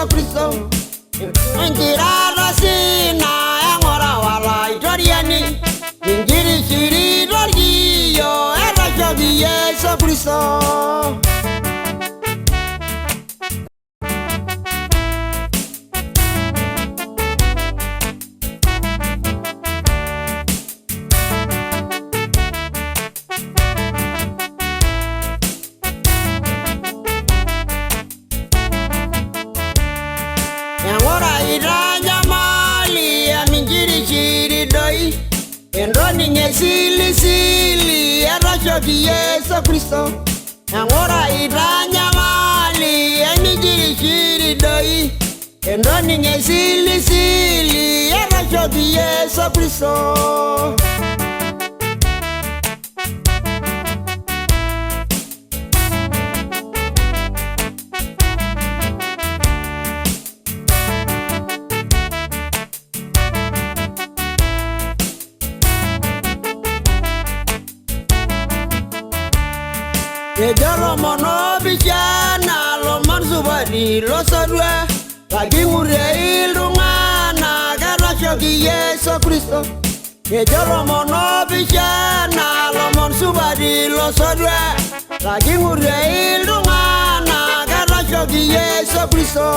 Yesu Kristo. Injirara sina engora wala itoriani. Injiri shiri dorgiyo erashoki Yesu Kristo. Yangora iranya mali ya minjiri shiri doi. Endoni nye sili sili erashoki Yesu Kristo. Yangora iranya mali ya minjiri shiri doi. Endoni nye sili sili erashoki Yesu Kristo. Ejoro mono bijana lo mansubadi lo sodwa. Lagi mure ilungana karashoki Yesu Kristo. Ejoro mono bijana lo mansubadi lo sodwa. Lagi mure ilungana karashoki Yesu Kristo.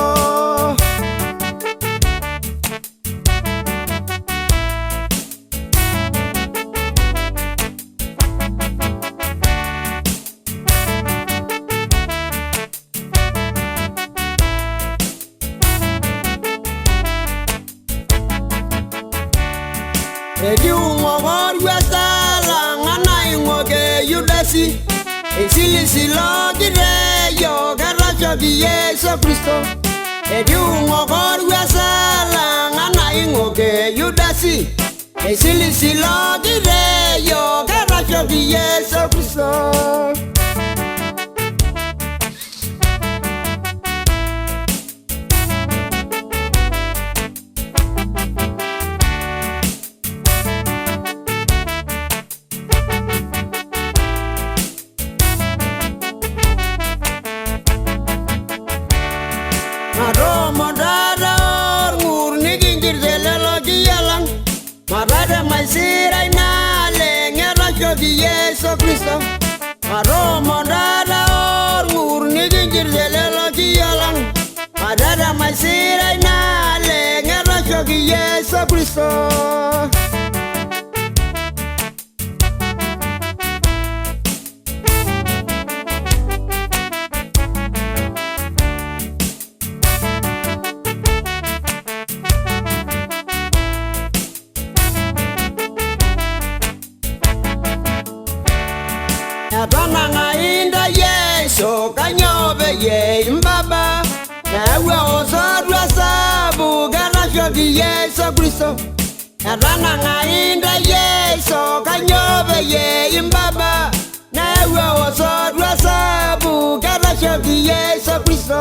Ediungo gorwesala ngana ingoge yudasi. Esili silo gireyo karashoki Yesu Kristo. Ediungo gorwesala ngana ingoge yudasi. Esili silo gireyo karashoki Yesu Kristo. Maromo dada or ni ginjir zelelo giyalang. Mabada masira inale ngerashoki Yesu Kristo. Maromo dada or ni ginjir zelelo giyalang. Mabada masira inale ngerashoki Yesu Kristo. Yatananga inda Yesu kanyobe ye imbaba. Ewe osodwa sabu karashoki Yesu Kristo. Yatananga inda Yesu kanyobe ye imbaba. Ewe osodwa sabu karashoki Yesu Kristo.